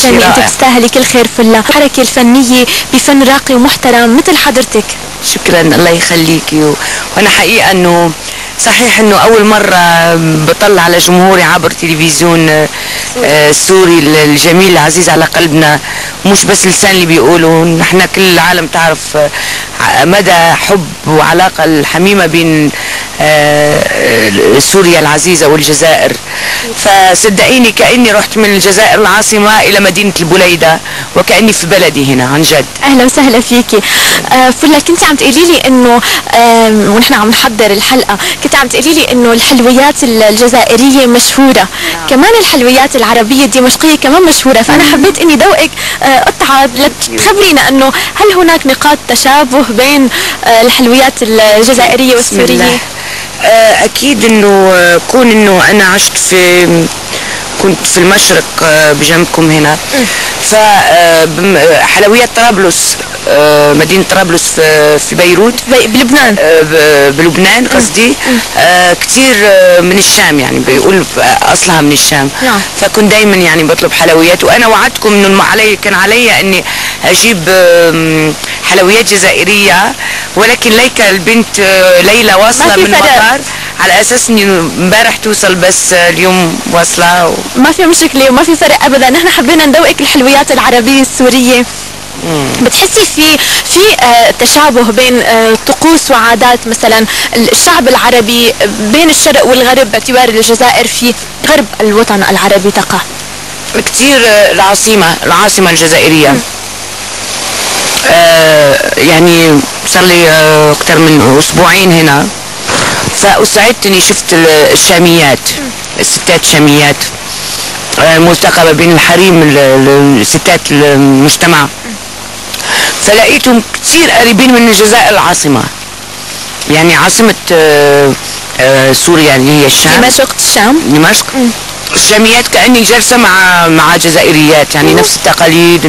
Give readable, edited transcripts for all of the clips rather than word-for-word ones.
يعني انت بتستاهلي كل خير فلا. الحركة الفنية بفن راقي ومحترم مثل حضرتك. شكرا، الله يخليكي. وانا حقيقة انه صحيح انه اول مرة بطلع على جمهوري عبر تلفزيون سوري الجميل العزيز على قلبنا، مش بس لسان اللي بيقولوا، نحن كل العالم تعرف مدى حب وعلاقة الحميمة بين سوريا العزيزة والجزائر. فصدقيني كأني رحت من الجزائر العاصمة إلى مدينة البليدة وكأني في بلدي هنا عن جد. أهلا وسهلا فيكي. فلا كنت عم تقولي لي إنه ونحن عم نحضر الحلقة كنت عم تقولي لي إنه الحلويات الجزائرية مشهورة، كمان الحلويات العربية الدمشقية كمان مشهورة، فأنا حبيت إني دوقك قطعة لتخبرينا إنه هل هناك نقاط تشابه بين الحلويات الجزائرية والسورية؟ اكيد انه كون انه انا عشت كنت في المشرق بجنبكم هنا، فحلويات طرابلس، مدينة طرابلس في بيروت بلبنان، بلبنان قصدي، كتير من الشام، يعني بيقول اصلها من الشام. فكنت دايما يعني بطلب حلويات، وانا وعدتكم انه كان علي اني اجيب حلويات جزائرية، ولكن ليك البنت ليلى واصلة من المطار على اساس اني امبارح توصل، بس اليوم واصلة ما في مشكلة وما في فرق ابدا. نحن حبينا ندوقك الحلويات العربية السورية. بتحسي في تشابه بين طقوس وعادات مثلا الشعب العربي بين الشرق والغرب، باعتبار الجزائر في غرب الوطن العربي تقع كتير؟ العاصمة الجزائرية يعني صار لي اكتر من اسبوعين هنا، فأسعدت اني شفت الشاميات، الستات الشاميات، الملتقى ما بين الحريم الستات المجتمع، فلقيتهم كتير قريبين من الجزائر العاصمة، يعني عاصمة سوريا اللي هي الشام، دمشق. الشاميات كأني جالسة مع جزائريات، يعني نفس التقاليد،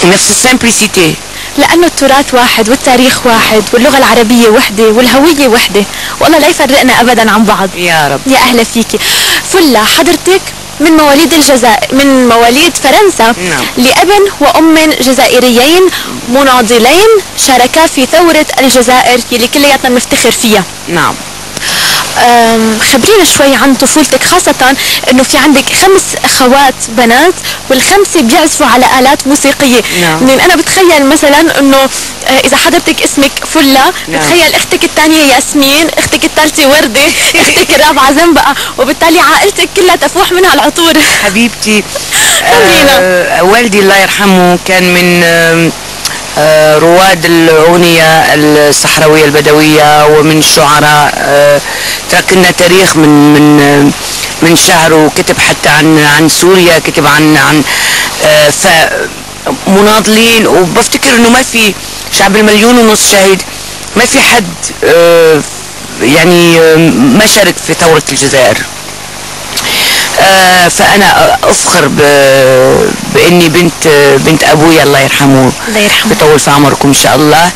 نفس السمبليسيتي، لأنه التراث واحد والتاريخ واحد واللغة العربية وحدة والهوية وحدة، والله لا يفرقنا أبدا عن بعض يا رب. يا أهلا فيكي. فلا حضرتك من مواليد الجزائر، من مواليد فرنسا، لأب وأم جزائريين مناضلين شاركا في ثورة الجزائر اللي كلياتنا نفتخر فيها. نعم. خبرينا شوي عن طفولتك، خاصة انه في عندك 5 اخوات بنات والخمسة بيعزفوا على آلات موسيقية. من انا بتخيل مثلا انه اذا حضرتك اسمك فلة، بتخيل اختك الثانية ياسمين، اختك الثالثة وردة، اختك الرابعة زنبقة، وبالتالي عائلتك كلها تفوح منها العطور. حبيبتي. والدي الله يرحمه كان من رواد الأغنية الصحراوية البدوية ومن الشعراء، ترك لنا تاريخ من شعر، وكتب حتى عن سوريا، كتب عن فمناضلين. وبفتكر انه ما في شعب 1.5 مليون شهيد، ما في حد يعني ما شارك في ثورة الجزائر. فانا افخر باني بنت ابويا الله يرحمه، يطول في عمركم ان شاء الله.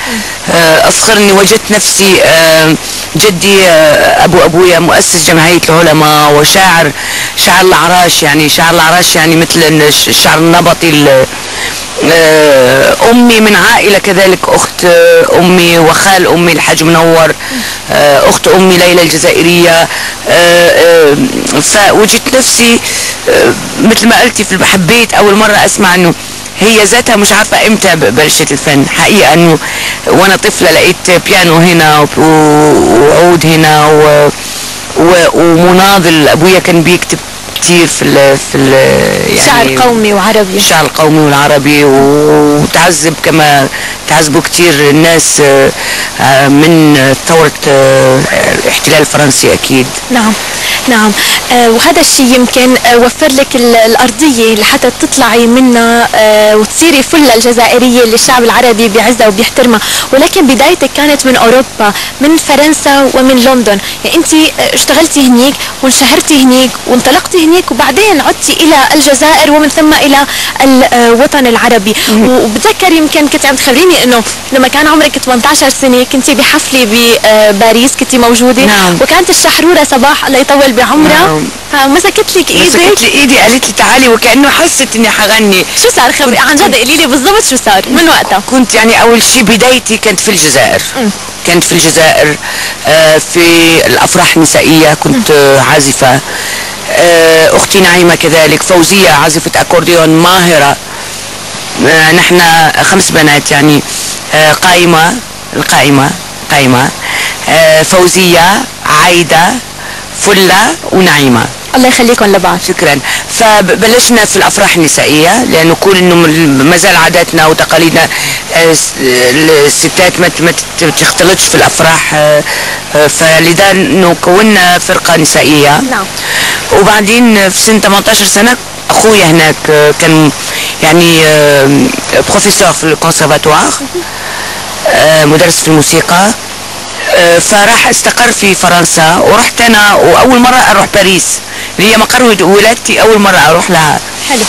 افخر اني وجدت نفسي جدي ابو ابويا مؤسس جمعية العلماء وشاعر العراش، يعني شاعر العراش يعني مثل الشعر النبطي. امي من عائلة كذلك، اخت امي وخال امي الحاج منور، اخت امي ليلى الجزائرية. فوجدت نفسي مثل ما قلتي حبيت اول مرة اسمع انه هي ذاتها مش عارفة امتى بلشت الفن حقيقة، انه وانا طفلة لقيت بيانو هنا وعود هنا ومناضل. ابويا كان بيكتب كتير في يعني شعر قومي وعربي، الشعر القومي والعربي، وتعذب كما تعذبوا كتير الناس من ثورة الاحتلال الفرنسي اكيد. نعم. وهذا الشيء يمكن وفر لك الأرضية لحتى تطلعي منها وتصيري فلة الجزائرية اللي الشعب العربي بيعزها وبيحترمها، ولكن بدايتك كانت من أوروبا، من فرنسا ومن لندن. يعني أنت اشتغلتي هنيك وانشهرتي هنيك وانطلقتي هنيك، وبعدين عدتي إلى الجزائر ومن ثم إلى الوطن العربي. وبتذكر يمكن كنت عم تخبريني لي انه لما كان عمرك 18 سنه كنتي بحفله بباريس كنتي موجوده. نعم. وكانت الشحروره صباح الله يطول بعمرها. نعم. فمسكت لك ايدك. مسكت لي ايدي قالت لي تعالي وكانه حست اني حغني. شو صار؟ خبري عن جد، قولي لي بالضبط شو صار من وقتها. كنت يعني اول شيء بدايتي كانت في الجزائر. كانت في الجزائر في الافراح النسائيه كنت عازفه. اختي نعيمه كذلك، فوزيه عازفه اكورديون ماهره. نحن 5 بنات يعني. القائمه فوزيه، عايده، فله، ونعيمه. الله يخليكم لبعض. شكرا. فبلشنا في الافراح النسائيه لانه كون انه ما زال عاداتنا وتقاليدنا الستات ما تختلطش في الافراح، فلذا انه كونا فرقه نسائيه. نعم. وبعدين في سن 18 سنه اخويا هناك كان يعني بروفيسور في الكونسرفاتوار، مدرس في الموسيقى، فراح استقر في فرنسا. ورحت انا واول مره اروح باريس اللي هي مقر ولادتي، اول مره اروح لها. حلو.